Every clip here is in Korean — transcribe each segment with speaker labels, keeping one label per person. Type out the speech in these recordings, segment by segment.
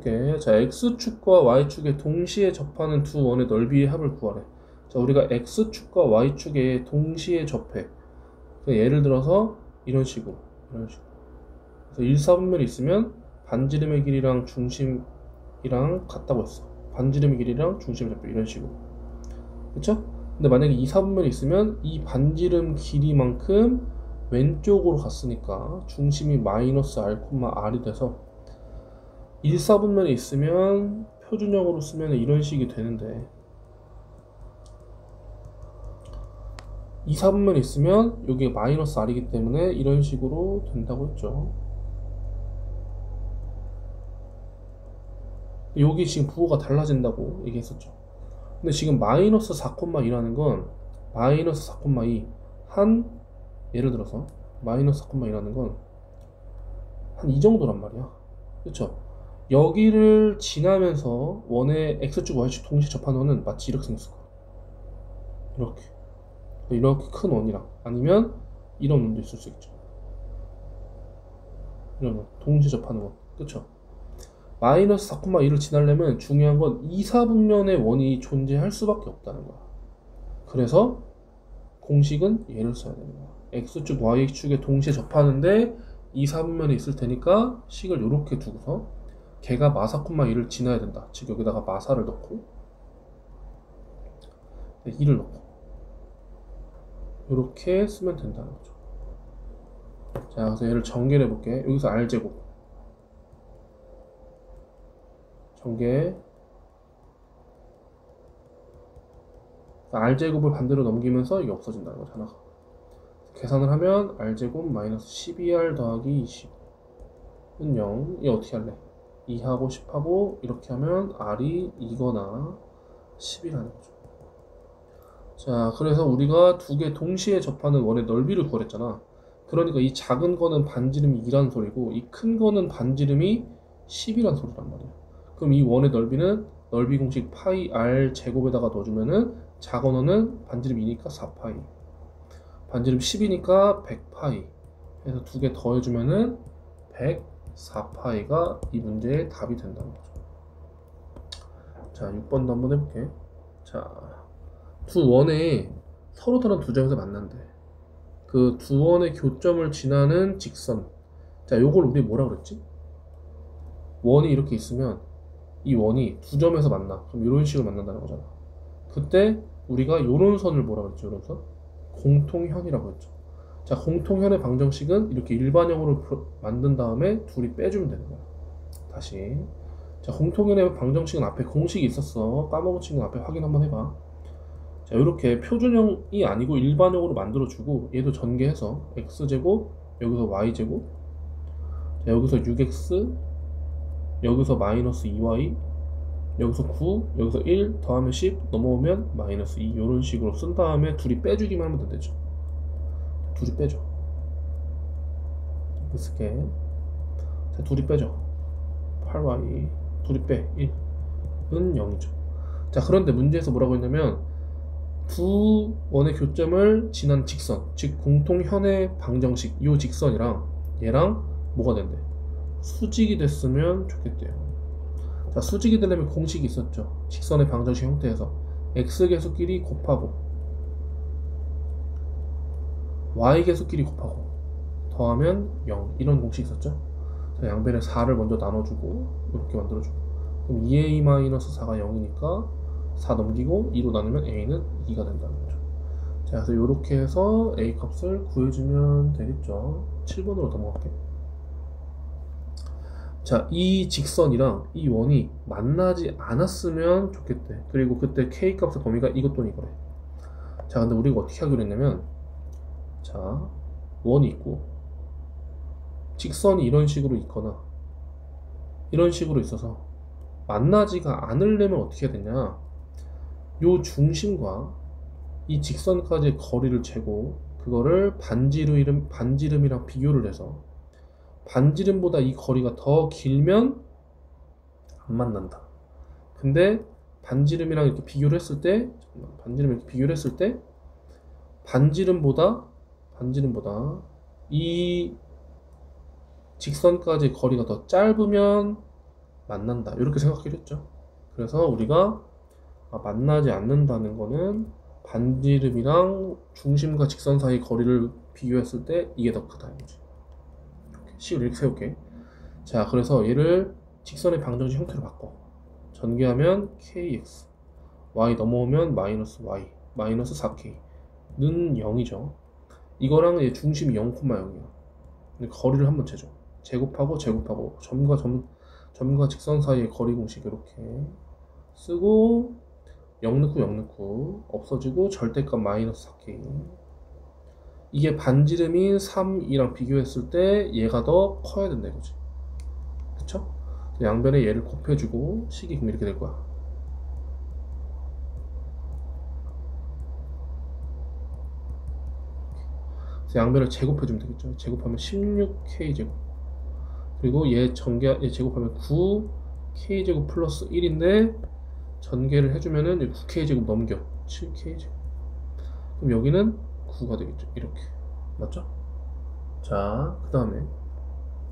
Speaker 1: 해볼게. 자, x축과 y축에 동시에 접하는 두 원의 넓이의 합을 구하래. 자, 우리가 x축과 y축에 동시에 접해. 예를 들어서 이런 식으로. 그래서 1,4분면이 있으면 반지름의 길이랑 중심이랑 같다고 했어. 반지름의 길이랑 중심의 접해. 이런 식으로. 그쵸? 근데 만약에 2,4분면이 있으면 이 반지름 길이만큼 왼쪽으로 갔으니까 중심이 마이너스 r, r이 돼서 1,4분면이 있으면 표준형으로 쓰면 이런 식이 되는데 2,4분면이 있으면 여기에 마이너스 r이기 때문에 이런 식으로 된다고 했죠. 여기 지금 부호가 달라진다고 얘기했었죠. 근데 지금 마이너스 4,2라는 건 마이너스 4,2 한 예를 들어서 마이너스 4,2라는 건 한 이 정도란 말이야. 그쵸? 여기를 지나면서 원의 x축 y축 동시에 접한 원은 마치 이렇게 생겼을 거야. 이렇게 큰 원이랑 아니면 이런 원도 있을 수 있죠. 이런 원 동시에 접하는 원. 그쵸? 마이너스 4,2를 지나려면 중요한 건 2,4분면의 원이 존재할 수밖에 없다는 거야. 그래서 공식은 얘를 써야 되는 거야. x축 y축에 동시에 접하는데 2,4분면이 있을 테니까 식을 이렇게 두고서 걔가 마 4,2를 지나야 된다. 즉 여기다가 마사를 넣고 2를 넣고 이렇게 쓰면 된다는 거죠. 자, 그래서 얘를 전개를 해볼게. 여기서 r제곱 전개 r제곱을 반대로 넘기면서 이게 없어진다는 거죠. 하나가 계산을 하면 r제곱 마이너스 12r 더하기 20은 0. 이 어떻게 할래? 2하고 10하고 이렇게 하면 r이 2거나 10이라는 거죠. 자, 그래서 우리가 두 개 동시에 접하는 원의 넓이를 구하랬잖아. 그러니까 이 작은 거는 반지름이 2란 소리고 이 큰 거는 반지름이 10이란 소리란 말이야. 그럼 이 원의 넓이는 넓이 공식 파이 r 제곱에다가 넣어주면은 작은 원은 반지름 2니까 4파이, 반지름 10이니까 100파이 해서 두 개 더해주면은 104파이가 이 문제의 답이 된다는 거죠. 자, 6번도 한번 해볼게. 자, 두 원에 서로 다른 두 점에서 만난대. 그 두 원의 교점을 지나는 직선. 자, 요걸 우리 뭐라 그랬지? 원이 이렇게 있으면 이 원이 두 점에서 만나. 그럼 이런 식으로 만난다는 거잖아. 그때 우리가 요런 선을 뭐라 그랬죠? 요런 선? 공통현이라고 했죠. 자, 공통현의 방정식은 이렇게 일반형으로 만든 다음에 둘이 빼주면 되는 거야. 다시. 자, 공통현의 방정식은 앞에 공식이 있었어. 까먹은 친구는 앞에 확인 한번 해봐. 자, 이렇게 표준형이 아니고 일반형으로 만들어주고 얘도 전개해서 x제곱, 여기서 y제곱, 자, 여기서 6x, 여기서 마이너스 2y, 여기서 9, 여기서 1 더하면 10 넘어오면 마이너스 2 이런 식으로 쓴 다음에 둘이 빼주기만 하면 되죠. 둘이 빼줘. 이렇게 쓸게. 자, 둘이 빼줘. 8y 둘이 빼 1은 0이죠. 자, 그런데 문제에서 뭐라고 했냐면 두 원의 교점을 지난 직선, 즉 공통현의 방정식 이 직선이랑 얘랑 뭐가 된대? 수직이 됐으면 좋겠대요. 자, 수직이 되려면 공식이 있었죠. 직선의 방정식 형태에서 x계수끼리 곱하고 y계수끼리 곱하고 더하면 0 이런 공식이 있었죠. 자, 양변에 4를 먼저 나눠주고 이렇게 만들어주고 그럼 2a-4가 0이니까 4 넘기고 2로 나누면 a는 2가 된다는 거죠. 자, 그래서 이렇게 해서 a 값을 구해주면 되겠죠. 7번으로 넘어갈게. 자, 이 직선이랑 이 원이 만나지 않았으면 좋겠대. 그리고 그때 k 값의 범위가 이것 또는 이거래. 자, 근데 우리가 어떻게 하기로 했냐면 자, 원이 있고 직선이 이런 식으로 있거나 이런 식으로 있어서 만나지가 않으려면 어떻게 해야 되냐, 요 중심과 이 직선까지의 거리를 재고 그거를 반지름이랑 비교를 해서 반지름보다 이 거리가 더 길면 안 만난다. 근데 반지름이랑 이렇게 비교를 했을 때 반지름보다 이 직선까지의 거리가 더 짧으면 만난다 이렇게 생각하기로 했죠. 그래서 우리가 만나지 않는다는 거는 반지름이랑 중심과 직선 사이 거리를 비교했을 때 이게 더 크다 이거지. 식을 이렇게 세울게. 자, 그래서 얘를 직선의 방정식 형태로 바꿔. 전개하면 kx, y 넘어오면 마이너스 y, 마이너스 4k 는 0이죠. 이거랑 얘 중심이 0,0이야. 거리를 한번 재줘. 제곱하고 점과 직선 사이의 거리 공식 이렇게 쓰고 0 넣고 0 넣고 없어지고 절대값 마이너스 4k. 이게 반지름인 3이랑 비교했을 때 얘가 더 커야 된다 이거지. 그쵸? 양변에 얘를 곱해주고 식이 그럼 이렇게 될 거야. 그래서 양변을 제곱해주면 되겠죠. 제곱하면 16k제곱. 그리고 얘 제곱하면 9k제곱 플러스 1인데 전개를 해주면은 9k제곱 넘겨 7k제곱. 그럼 여기는 9가 되겠죠. 이렇게. 맞죠? 자, 그 다음에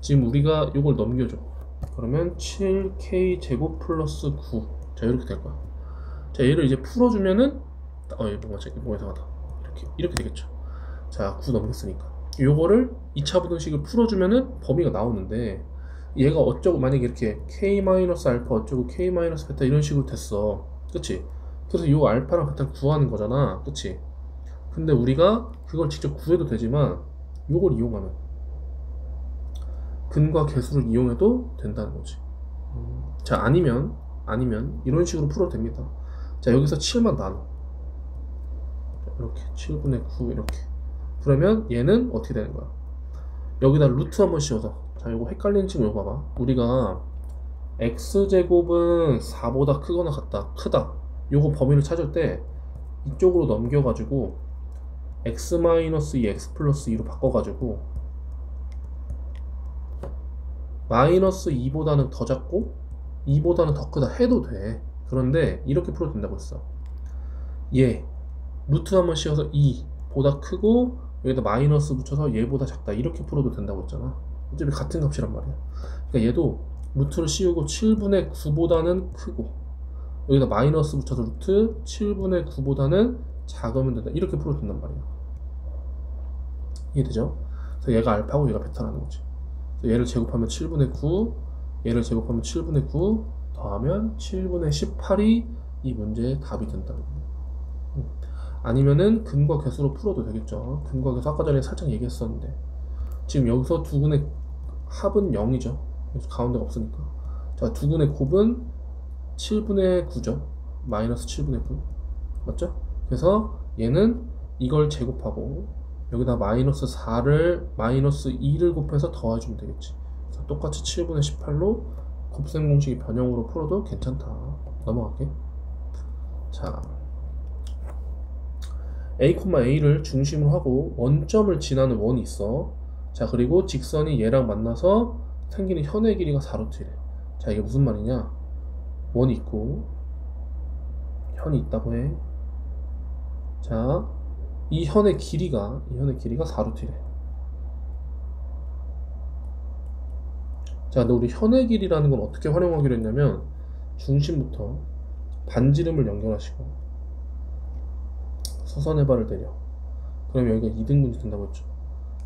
Speaker 1: 지금 우리가 이걸 넘겨줘. 그러면 7k제곱 플러스 9. 자, 이렇게 될 거야. 자, 얘를 이제 풀어주면은 뭔가 이상하다. 이렇게 되겠죠. 자, 9 넘겼으니까 요거를 2차 부등식을 풀어주면은 범위가 나오는데 얘가 어쩌고 만약에 이렇게 k-알파 어쩌고 k-베타 이런 식으로 됐어. 그치? 그래서 요 알파랑 베타를 구하는 거잖아. 그치? 근데 우리가 그걸 직접 구해도 되지만 요걸 이용하면 근과 계수를 이용해도 된다는 거지. 자, 아니면 이런 식으로 풀어도 됩니다. 자, 여기서 7만 나눠. 이렇게 7분의 9 이렇게. 그러면 얘는 어떻게 되는 거야? 여기다 루트 한번 씌워서. 자, 이거 헷갈리는 친구 이거 봐봐. 우리가 x제곱은 4보다 크거나 크다. 요거 범위를 찾을 때 이쪽으로 넘겨가지고 x-2 x 플러스 2로 바꿔가지고 마이너스 2보다는 더 작고 2보다는 더 크다 해도 돼. 그런데 이렇게 풀어도 된다고 했어. 얘 루트 한번 씌워서 2보다 크고 여기다 마이너스 붙여서 얘보다 작다 이렇게 풀어도 된다고 했잖아. 어차피 같은 값이란 말이야. 그러니까 얘도 루트를 씌우고 7분의 9보다는 크고 여기다 마이너스 붙여서 루트 7분의 9보다는 작으면 된다 이렇게 풀어도 된단 말이야. 이해되죠? 그래서 얘가 알파고 얘가 베타라는 거지. 그래서 얘를 제곱하면 7분의 9, 얘를 제곱하면 7분의 9 더하면 7분의 18이 이 문제의 답이 된다는 거야. 아니면은 근과 계수로 풀어도 되겠죠. 근과 계수 아까 전에 살짝 얘기했었는데 지금 여기서 두 근의 합은 0이죠. 그래서 가운데가 없으니까. 자, 두 근의 곱은 7분의 9죠. 마이너스 7분의 9 맞죠? 그래서 얘는 이걸 제곱하고 여기다 마이너스 4를 마이너스 2를 곱해서 더해주면 되겠지. 그래서 똑같이 7분의 18로 곱셈 공식이 변형으로 풀어도 괜찮다. 넘어갈게. 자, a,a를 중심으로 하고 원점을 지나는 원이 있어. 자, 그리고 직선이 얘랑 만나서 생기는 현의 길이가 4루트래. 자, 이게 무슨 말이냐? 원이 있고 현이 있다고 해. 자, 이 현의 길이가 4루트래. 자, 근데 우리 현의 길이라는 건 어떻게 활용하기로 했냐면 중심부터 반지름을 연결하시고 서선의 발을 내려. 그러면 여기가 2등분이 된다고 했죠.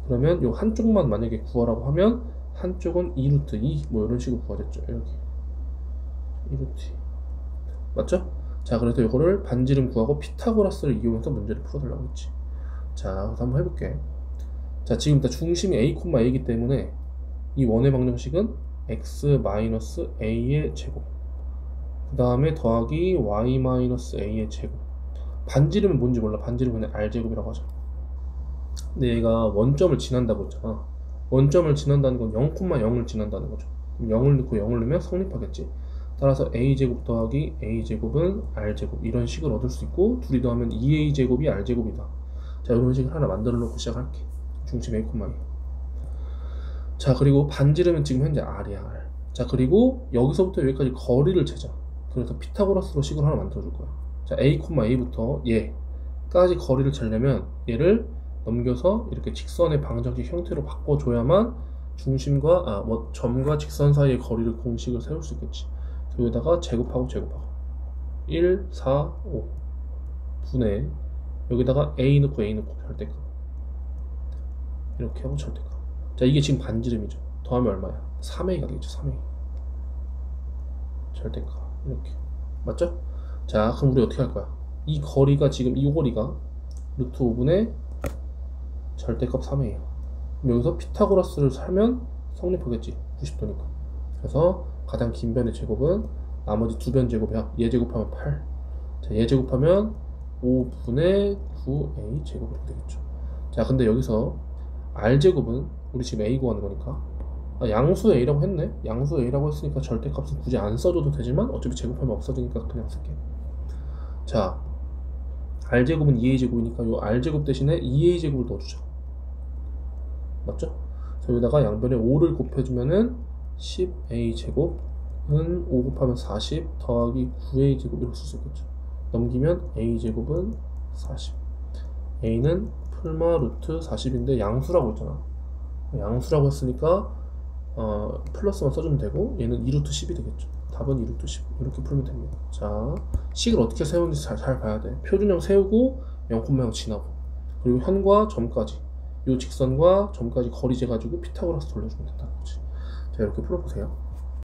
Speaker 1: 그러면 요 한쪽만 만약에 구하라고 하면 한쪽은 2루트 2 뭐 이런 식으로 구하겠죠. 여기 2루트 맞죠? 자, 그래서 이거를 반지름 구하고 피타고라스를 이용해서 문제를 풀어달라고 했지. 자, 그래서 한번 해볼게. 자, 지금 일단 중심이 a,a이기 때문에 이 원의 방정식은 x-a의 제곱 그 다음에 더하기 y-a의 제곱. 반지름은 뭔지 몰라. 반지름은 그냥 r제곱이라고 하자. 근데 얘가 원점을 지난다고 했잖아. 원점을 지난다는 건 0,0을 지난다는 거죠. 0을 넣고 0을 넣으면 성립하겠지. 따라서 a제곱 더하기 a제곱은 r제곱 이런 식을 얻을 수 있고 둘이 더하면 2a제곱이 r제곱이다. 자, 이런 식을 하나 만들어 놓고 시작할게. 중심 a, a. 자, 그리고 반지름은 지금 현재 r이야. r. 자, 그리고 여기서부터 여기까지 거리를 재자. 그래서 피타고라스로 식을 하나 만들어 줄 거야. 자, a,a부터 얘까지 거리를 재려면 얘를 넘겨서 이렇게 직선의 방정식 형태로 바꿔줘야만 중심과 뭐 점과 직선 사이의 거리를 공식을 세울 수 있겠지. 여기다가 제곱하고 1, 4, 5 분의 여기다가 a 넣고 절대값 이렇게 하고 절대값. 자, 이게 지금 반지름이죠. 더하면 얼마야? 3a가 되겠죠. 3a 절대값 이렇게 맞죠? 자, 그럼 우리 어떻게 할 거야? 이 거리가 지금 이 거리가 루트 5분의 절대값 3a예요. 그럼 여기서 피타고라스를 살면 성립하겠지. 90도니까. 그래서 가장 긴 변의 제곱은 나머지 두 변 제곱이야. 얘 제곱하면 8. 자, 얘 제곱하면 5분의 9a 제곱 이렇게 되겠죠. 자, 근데 여기서 r 제곱은 우리 지금 a 구하는 거니까 양수 a라고 했네. 양수 a라고 했으니까 절대값은 굳이 안 써줘도 되지만 어차피 제곱하면 없어지니까 그냥 쓸게. 자, r제곱은 2a 제곱이니까 요 r제곱 대신에 2a 제곱을 넣어주죠. 맞죠? 그래서 여기다가 양변에 5를 곱해주면은 10a 제곱은 5 곱하면 40 더하기 9a 제곱 이렇게 쓸 수 있겠죠. 넘기면 a 제곱은 40. a는 풀마 루트 40인데 양수라고 했잖아. 양수라고 했으니까 플러스만 써주면 되고 얘는 2루트 10이 되겠죠. 답은 2루트 10 이렇게 풀면 됩니다. 자, 식을 어떻게 세우는지 잘 봐야 돼. 표준형 세우고 0,0 지나고 그리고 현과 점까지 이 직선과 점까지 거리 재가지고 피타고라스 돌려주면 된다는 거지. 자, 이렇게 풀어보세요.